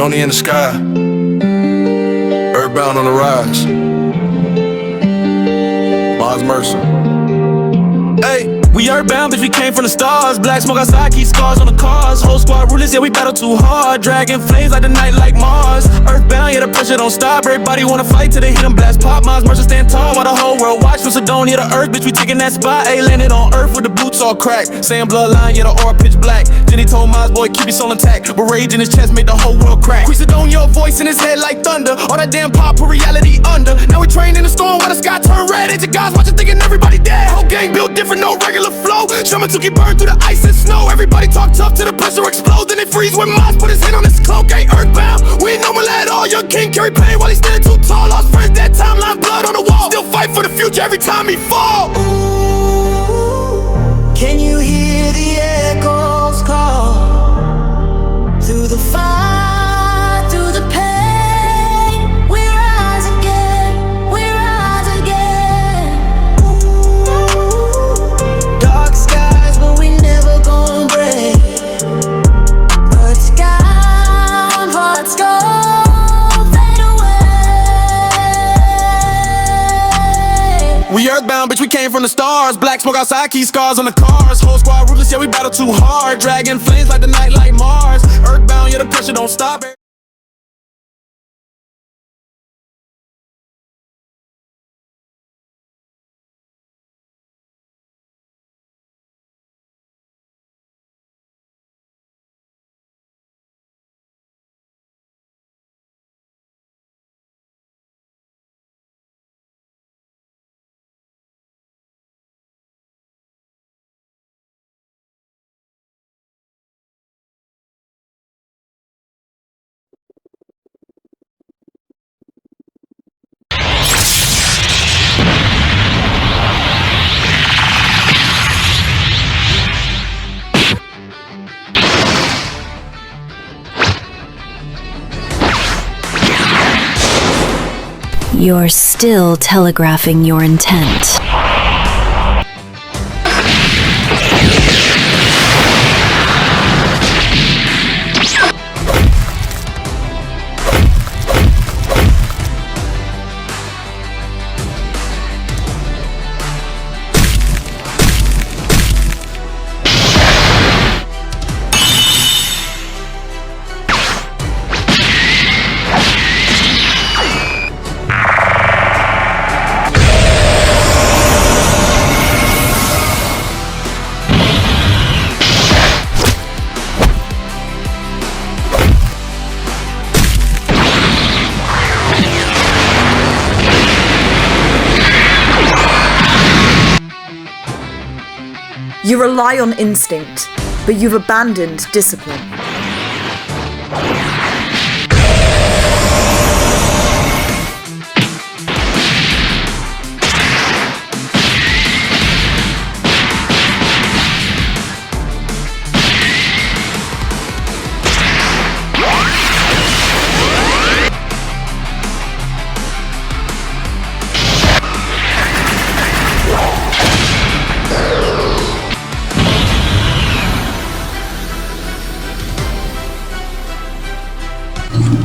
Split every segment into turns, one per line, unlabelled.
only in the sky. Earthbound on the rise. Mars Mercer.
Hey, we earthbound, bitch, we came from the stars. Black smoke outside, keep scars on the cars. Whole squad rulers, yeah, we battle too hard. Dragon flames like the night like Mars. Earthbound, yeah, the pressure don't stop. Everybody wanna fight till they hit them blast pop. Mars Mercer stand tall while the whole world watch. From Sedona, yeah, the earth, bitch, we taking that spot. Ayy, landed on earth with the boots all cracked. Saying bloodline, yeah, the aura pitch black. Jenny told Mars, boy, keep your soul intact. But rage in his chest made the whole world crack. We Sedona, your voice in his head like thunder. All that damn pop put reality under. Now we train in the storm while the sky turn red. Ain't your guys watching thinking everybody dead. Whole gang built different, no regular flow. Shaman took it burned through the ice and snow. Everybody talk tough till the pressure explode. Then it freeze when Mars put his hand on his cloak. Ain't earthbound, we ain't normal at all. Young king carry pain while he standing too tall. Lost friends, that timeline, blood on the wall. Still fight for the future every time he fall.
Ooh, can you hear the echoes call? Through the fire, through the pain, we rise again, we rise again. Ooh, dark skies, but we never gon' break. Hearts down, hearts go, fade away.
We earthbound, bitch, we came from the stars. Black smoke outside, keep scars on the cars. Whole squad ruthless, yeah, we battle too hard. Dragon flames like the night like Mars. Earthbound, yeah, the pressure don't stop.
You're still telegraphing your intent.
You rely on instinct, but you've abandoned discipline.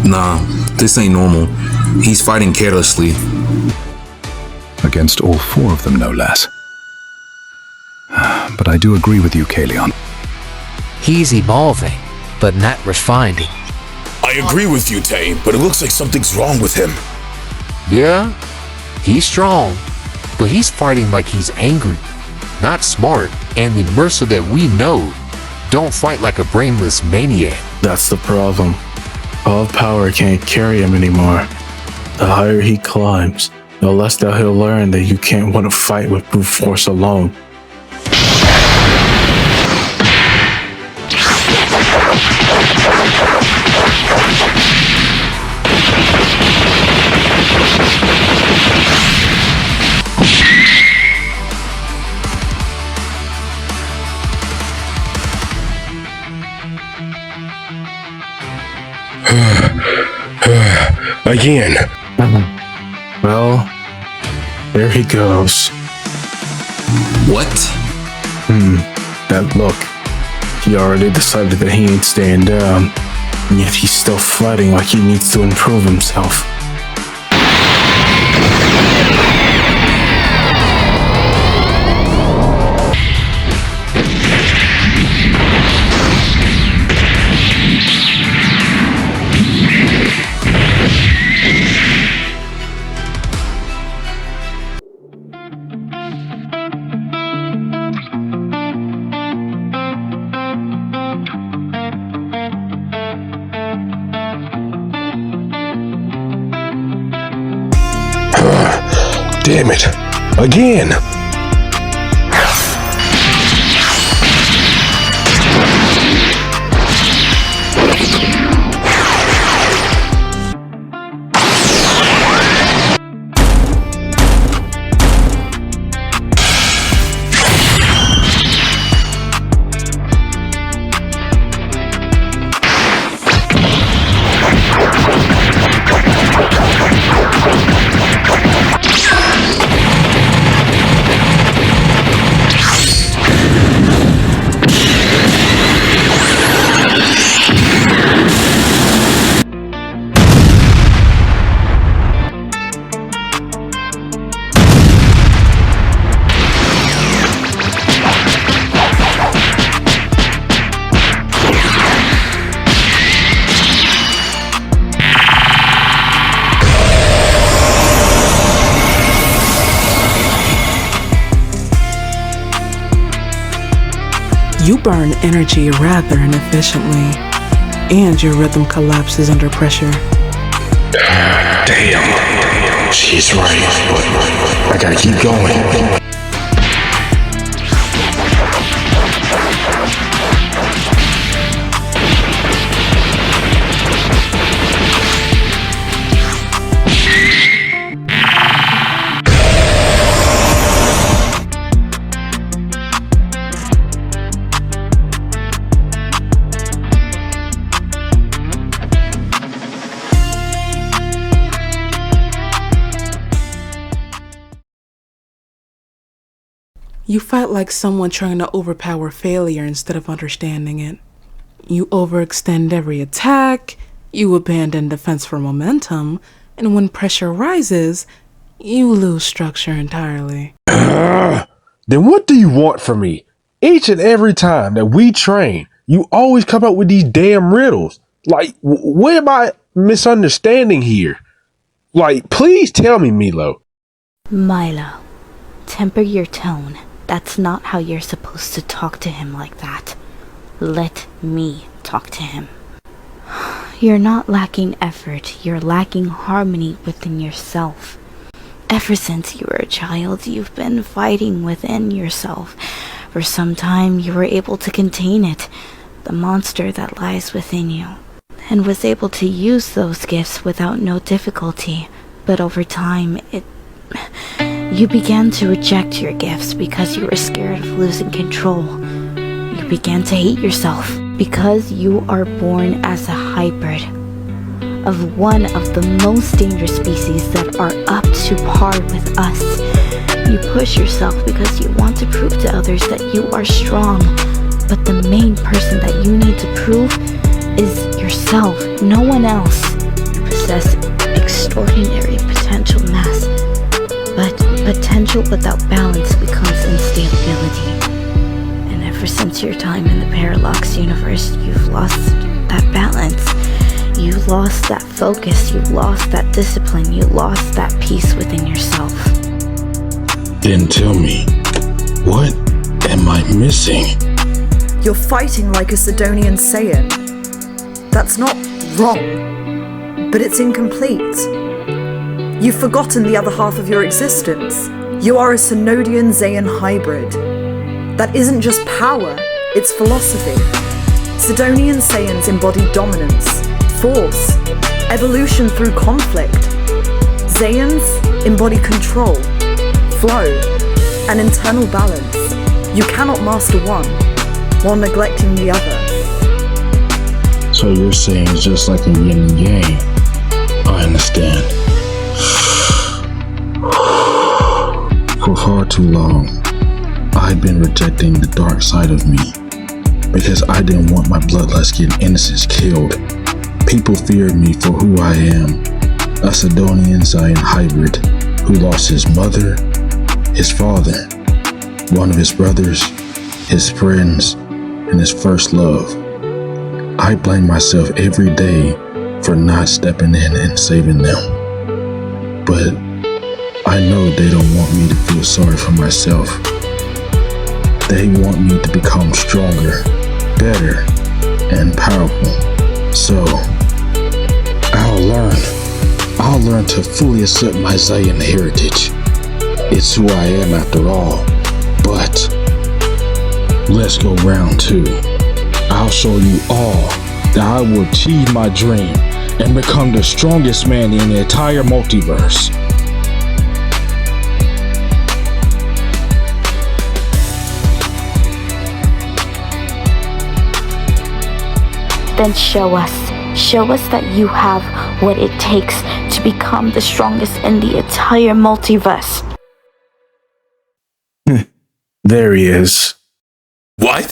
Nah, this ain't normal. He's fighting carelessly.
Against all four of them, no less. But I do agree with you, Kalion.
He's evolving, but not refining.
I agree with you, Tay, but it looks like something's wrong with him.
Yeah, he's strong, but he's fighting like he's angry, not smart, and the Mercer that we know don't fight like a brainless maniac.
That's the problem. All power can't carry him anymore. The higher he climbs, the less that he'll learn that you can't want to fight with brute force alone.
Again.
Well, there he goes.
What?
That look. He already decided that he ain't staying down. and yet he's still fighting like he needs to improve himself.
Damn it. Again.
You burn energy rather inefficiently, and your rhythm collapses under pressure.
Damn. She's right, but I gotta keep going.
You fight like someone trying to overpower failure instead of understanding it. You overextend every attack, you abandon defense for momentum, and when pressure rises, you lose structure entirely.
Then what do you want from me? Each and every time that we train, you always come up with these damn riddles. Like, what am I misunderstanding here? Like, please tell me, Milo.
Milo, temper your tone. That's not how you're supposed to talk to him like that. Let me talk to him. You're not lacking effort, you're lacking harmony within yourself. Ever since you were a child, you've been fighting within yourself. For some time, you were able to contain it, the monster that lies within you, and was able to use those gifts without no difficulty. But over time, you began to reject your gifts because you were scared of losing control. You began to hate yourself because you are born as a hybrid of one of the most dangerous species that are up to par with us. You push yourself because you want to prove to others that you are strong, but the main person that you need to prove is yourself, no one else. You possess extraordinary potential mass, but potential without balance becomes instability. And ever since your time in the Parallax universe, you've lost that balance. You lost that focus, you lost that discipline, you lost that peace within yourself.
Then tell me, what am I missing?
You're fighting like a Sidonian Saiyan. That's not wrong, but it's incomplete. You've forgotten the other half of your existence. You are a Synodian Zayan hybrid. That isn't just power, it's philosophy. Sidonian Saiyans embody dominance, force, evolution through conflict. Zayans embody control, flow, and internal balance. You cannot master one while neglecting the other.
So you're saying it's just like a yin and yang. I understand. For far too long, I've been rejecting the dark side of me because I didn't want my bloodlust innocents killed. People feared me for who I am, a Sidonian Zion hybrid who lost his mother, his father, one of his brothers, his friends, and his first love. I blame myself every day for not stepping in and saving them. But I know they don't want me to feel sorry for myself. They want me to become stronger, better, and powerful. So, I'll learn to fully accept my Zion heritage. It's who I am after all. But, let's go round 2. I'll show you all that I will achieve my dream and become the strongest man in the entire multiverse.
Then show us. Show us that you have what it takes to become the strongest in the entire multiverse.
There he is.
What?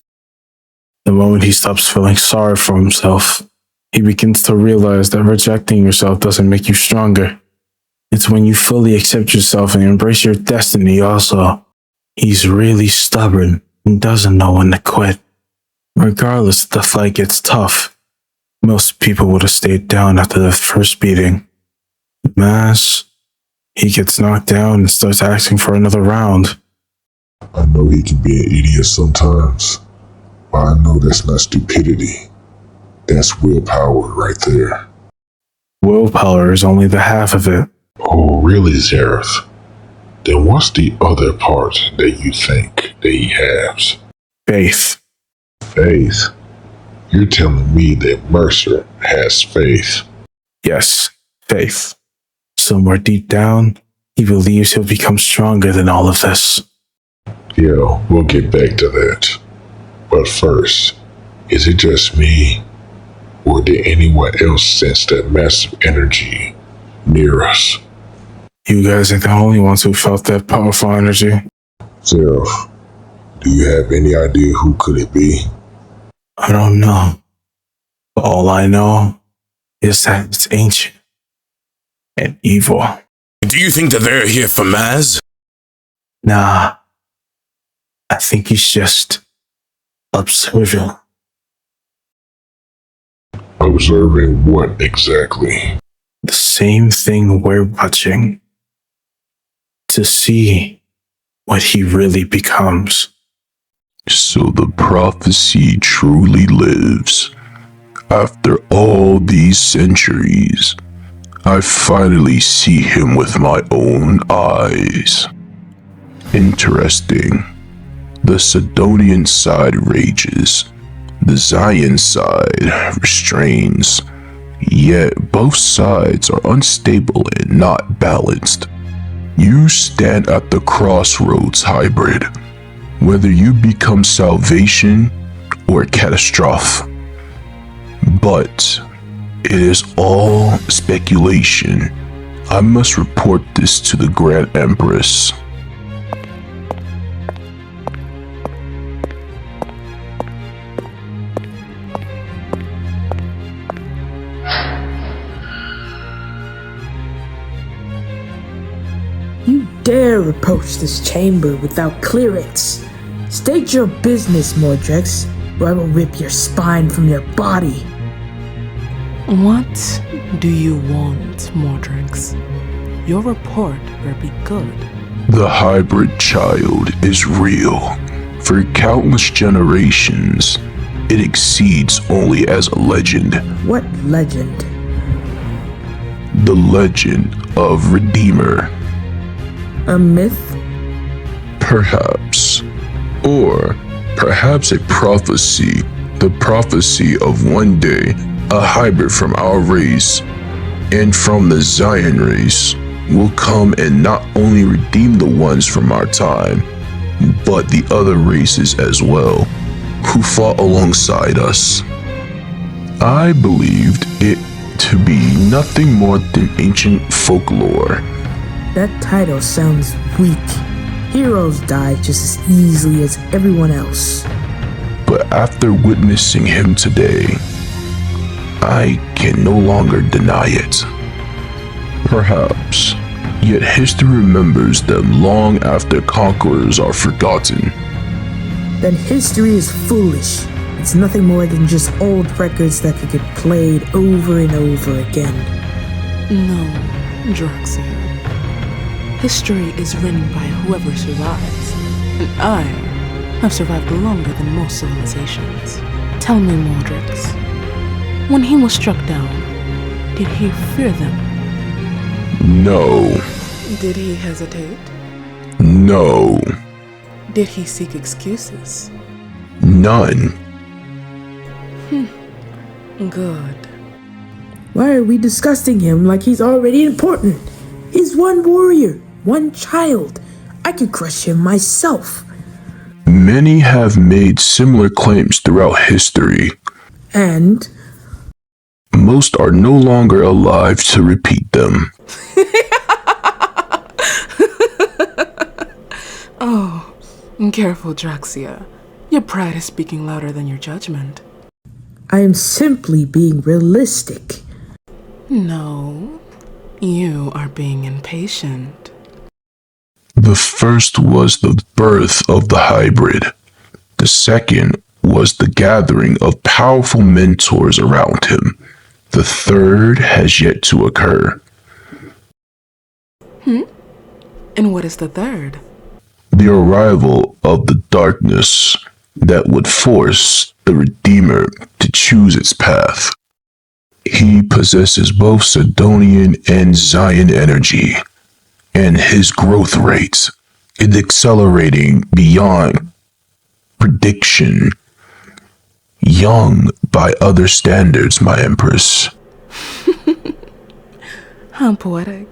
The moment he stops feeling sorry for himself, he begins to realize that rejecting yourself doesn't make you stronger. It's when you fully accept yourself and embrace your destiny also. He's really stubborn and doesn't know when to quit. Regardless if the fight gets tough, most people would have stayed down after the first beating. Maz, he gets knocked down and starts asking for another round.
I know he can be an idiot sometimes, but I know that's not stupidity. That's willpower right there.
Willpower is only the half of it.
Oh, really, Zareth? Then what's the other part that you think that he has?
Faith.
Faith? You're telling me that Mercer has faith?
Yes, faith. Somewhere deep down, he believes he'll become stronger than all of this.
Yeah, we'll get back to that. But first, is it just me? Or did anyone else sense that massive energy near us?
You guys are the only ones who felt that powerful energy.
Zareth, do you have any idea who could it be?
I don't know. All I know is that it's ancient and evil.
Do you think that they're here for Maz?
Nah. I think he's just observing.
Observing what exactly?
The same thing we're watching. To see what he really becomes.
So the prophecy truly lives. After all these centuries, I finally see him with my own eyes. Interesting. The Sidonian side rages. The Zion side restrains. Yet both sides are unstable and not balanced. You stand at the crossroads, hybrid. Whether you become salvation or catastrophe. But it is all speculation. I must report this to the Grand Empress.
You dare approach this chamber without clearance. State your business, Mordrex, or I will rip your spine from your body.
What do you want, Mordrex? Your report will be good.
The hybrid child is real. For countless generations, it exceeds only as a legend.
What legend?
The legend of Redeemer.
A myth?
Perhaps. Or perhaps a prophecy. The prophecy of one day, a hybrid from our race and from the Zion race will come and not only redeem the ones from our time, but the other races as well, who fought alongside us. I believed it to be nothing more than ancient folklore.
That title sounds weak. Heroes die just as easily as everyone else.
But after witnessing him today, I can no longer deny it. Perhaps, yet history remembers them long after conquerors are forgotten.
Then history is foolish. It's nothing more than just old records that could get played over and over again.
No, Droxia. History is written by whoever survives, and I have survived longer than most civilizations. Tell me, Mordrix, when he was struck down, did he fear them?
No.
Did he hesitate?
No.
Did he seek excuses?
None.
Good.
Why are we discussing him like he's already important? He's one warrior, one child. I could crush him myself.
Many have made similar claims throughout history.
And?
Most are no longer alive to repeat them.
Oh, careful, Droxia. Your pride is speaking louder than your judgment.
I am simply being realistic.
No, you are being impatient.
The first was the birth of the hybrid. The second was the gathering of powerful mentors around him. The third has yet to occur.
And what is the third?
The arrival of the darkness that would force the Redeemer to choose its path. He possesses both Sidonian and Zion energy, and his growth rate is accelerating beyond prediction. Young by other standards, my Empress.
How poetic.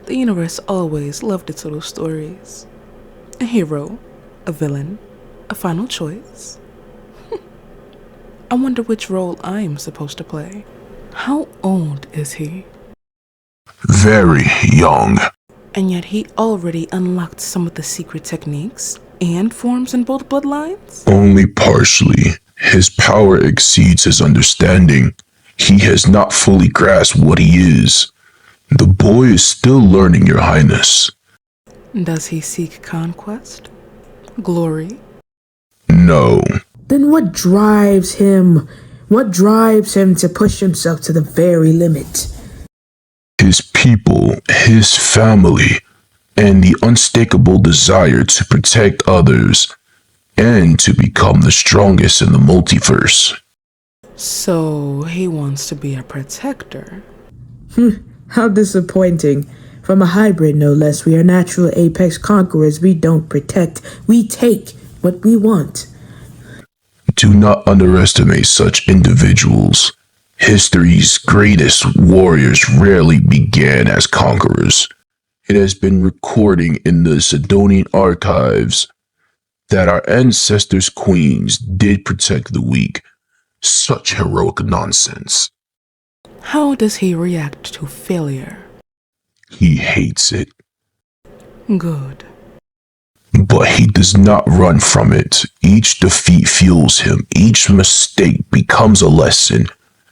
The universe always loved its little stories. A hero, a villain, a final choice. I wonder which role I am supposed to play. How old is he?
Very young.
And yet he already unlocked some of the secret techniques and forms in both bloodlines?
Only partially. His power exceeds his understanding. He has not fully grasped what he is. The boy is still learning, Your Highness.
Does he seek conquest? Glory?
No.
Then what drives him? What drives him to push himself to the very limit?
His people, his family, and the unmistakable desire to protect others and to become the strongest in the multiverse.
So he wants to be a protector.
How disappointing. From a hybrid, no less, we are natural apex conquerors. We don't protect, we take what we want.
Do not underestimate such individuals. History's greatest warriors rarely began as conquerors. It has been recording in the Sidonian archives that our ancestors' queens did protect the weak. Such heroic nonsense.
How does he react to failure?
He hates it.
Good.
But he does not run from it. Each defeat fuels him. Each mistake becomes a lesson.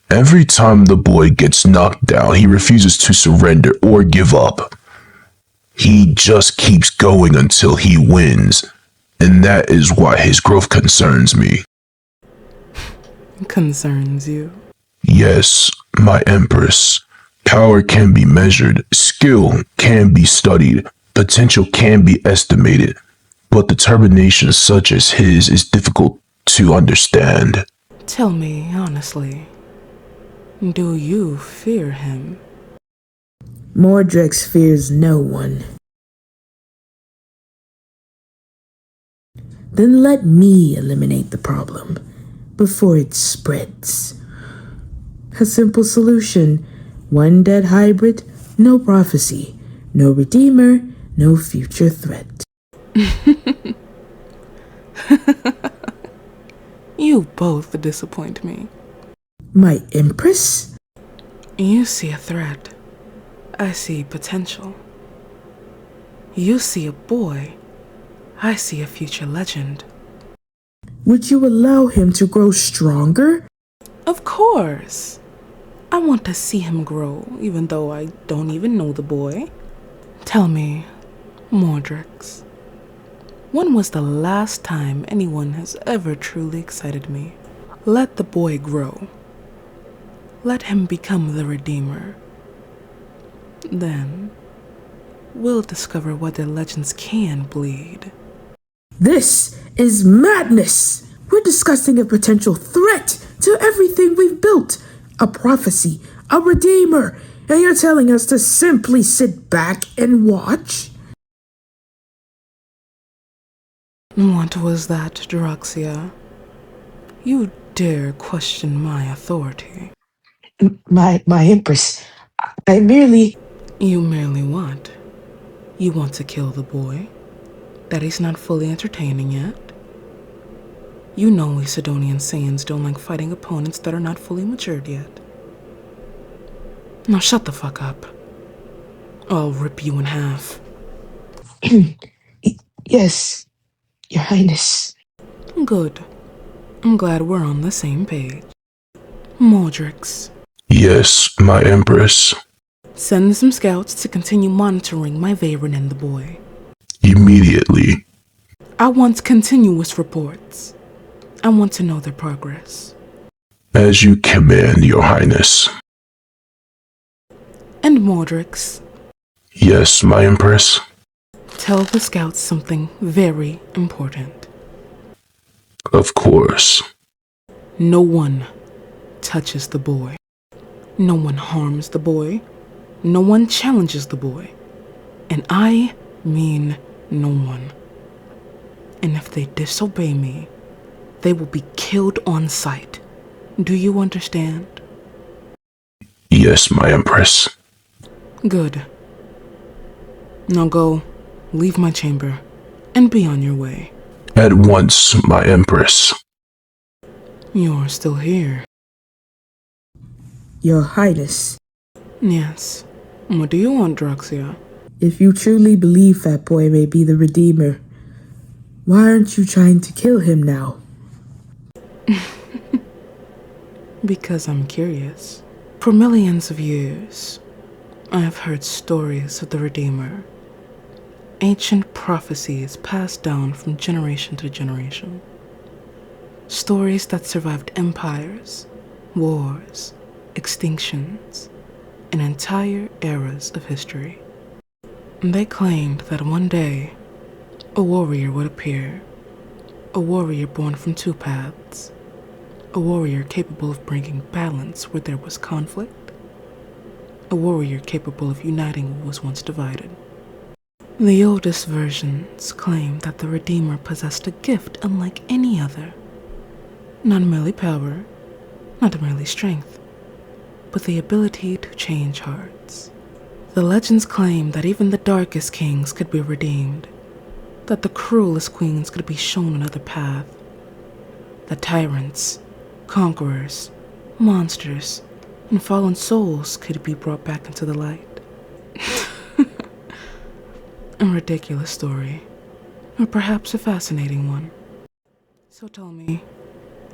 Every time the boy gets knocked down, he refuses to surrender or give up. He just keeps going until he wins. And that is why his growth concerns me.
Concerns you?
Yes, my Empress. Power can be measured. Skill can be studied. Potential can be estimated. But determination such as his is difficult to understand.
Tell me honestly, do you fear him?
Mordrix fears no one. Then let me eliminate the problem before it spreads. A simple solution. One dead hybrid, no prophecy. No redeemer, no future threat.
You both disappoint me.
My Empress?
You see a threat. I see potential. You see a boy. I see a future legend.
Would you allow him to grow stronger?
Of course. I want to see him grow, even though I don't even know the boy. Tell me, Mordrix, when was the last time anyone has ever truly excited me? Let the boy grow. Let him become the Redeemer. Then, we'll discover whether legends can bleed.
This is madness! We're discussing a potential threat to everything we've built. A prophecy, a redeemer, and you're telling us to simply sit back and watch?
What was that, Droxia? You dare question my authority?
My Empress, I merely...
You merely what? You want to kill the boy? That he's not fully entertaining yet? You know we Sidonian Saiyans don't like fighting opponents that are not fully matured yet. Now shut the fuck up. I'll rip you in half.
Yes, Your Highness.
Good. I'm glad we're on the same page. Mordrix.
Yes, my Empress.
Send some scouts to continue monitoring my Veyron and the boy.
Immediately.
I want continuous reports. I want to know their progress.
As you command, Your Highness.
And Mordrix.
Yes, my Empress.
Tell the scouts something very important.
Of course.
No one touches the boy. No one harms the boy. No one challenges the boy. And I mean no one. And if they disobey me, they will be killed on sight. Do you understand?
Yes, my Empress.
Good. Now go, leave my chamber, and be on your way.
At once, my Empress.
You're still here.
Your Highness.
Yes. What do you want, Droxia?
If you truly believe Fat Boy may be the Redeemer, why aren't you trying to kill him now?
Because I'm curious. For millions of years, I have heard stories of the Redeemer. Ancient prophecies passed down from generation to generation. Stories that survived empires, wars, extinctions, and entire eras of history. They claimed that one day, a warrior would appear. A warrior born from two paths. A warrior capable of bringing balance where there was conflict. A warrior capable of uniting what was once divided. The oldest versions claim that the Redeemer possessed a gift unlike any other. Not merely power, not merely strength, but the ability to change hearts. The legends claim that even the darkest kings could be redeemed, that the cruelest queens could be shown another path, that tyrants, conquerors, monsters, and fallen souls could be brought back into the light. A ridiculous story, or perhaps a fascinating one. So tell me,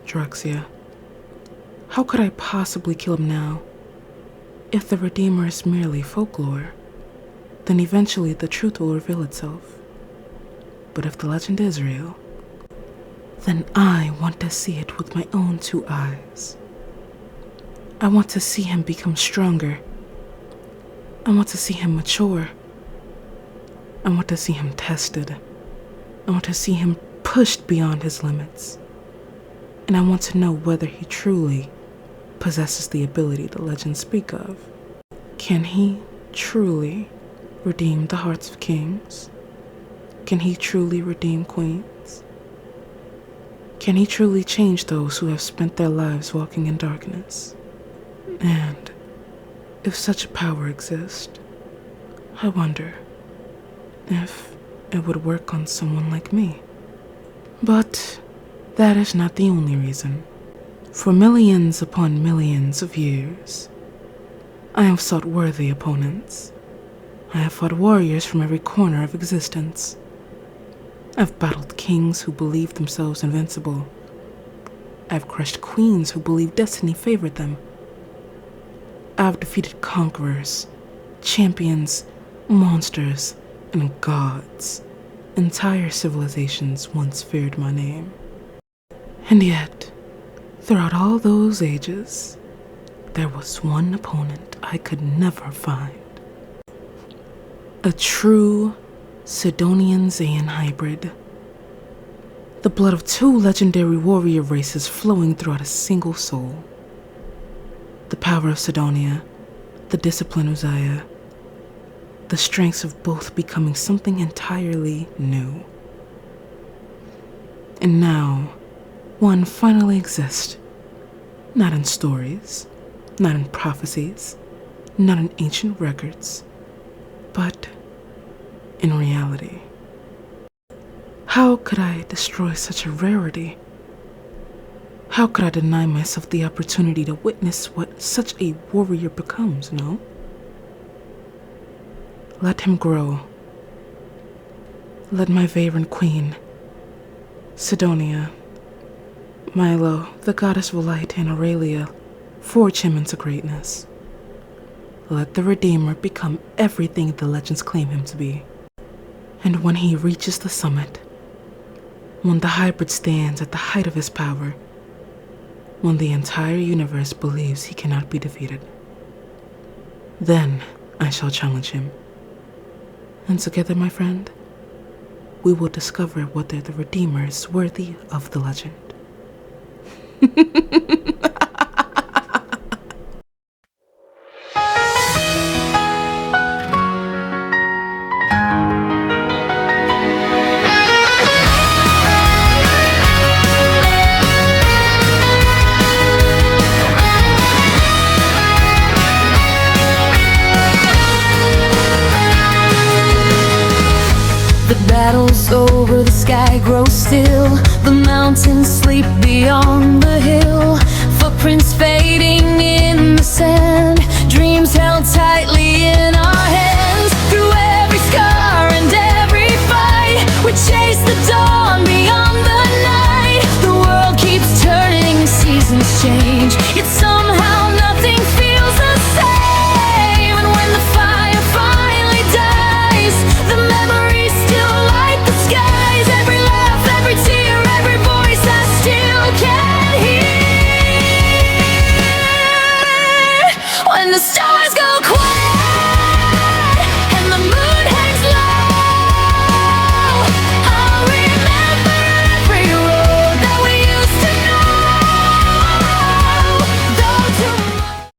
Droxia, how could I possibly kill him now? If the Redeemer is merely folklore, then eventually the truth will reveal itself. But if the legend is real, then I want to see it with my own two eyes. I want to see him become stronger. I want to see him mature. I want to see him tested. I want to see him pushed beyond his limits. And I want to know whether he truly possesses the ability the legends speak of. Can he truly redeem the hearts of kings? Can he truly redeem queens? Can he truly change those who have spent their lives walking in darkness? And if such a power exists, I wonder if it would work on someone like me. But that is not the only reason. For millions upon millions of years, I have sought worthy opponents. I have fought warriors from every corner of existence. I've battled kings who believed themselves invincible. I've crushed queens who believed destiny favored them. I've defeated conquerors, champions, monsters, and gods. Entire civilizations once feared my name. And yet, throughout all those ages, there was one opponent I could never find. A true Sidonian Zayan hybrid. The blood of two legendary warrior races flowing throughout a single soul. The power of Sidonia, the discipline of Zaya, the strengths of both becoming something entirely new. And now, one finally exists, not in stories, not in prophecies, not in ancient records, but in reality. How could I destroy such a rarity? How could I deny myself the opportunity to witness what such a warrior becomes, no? Let him grow. Let my Veyron queen, Sidonia, Milo, the goddess of light, and Aurelia forge him into greatness. Let the Redeemer become everything the legends claim him to be. And when he reaches the summit, when the hybrid stands at the height of his power, when the entire universe believes he cannot be defeated, then I shall challenge him. And together, my friend, we will discover whether the Redeemer is worthy of the legend.
The battle's over, the sky grows still. The mountains sleep beyond the hill. Footprints fading in the sand. Dreams held tightly in our hands. Through every scar and every fight, we chase the dawn beyond the night. The world keeps turning, seasons change, yet somehow nothing feels the same. And when the fire finally dies, the memories still light the skies. Every laugh, every tear, every voice I still can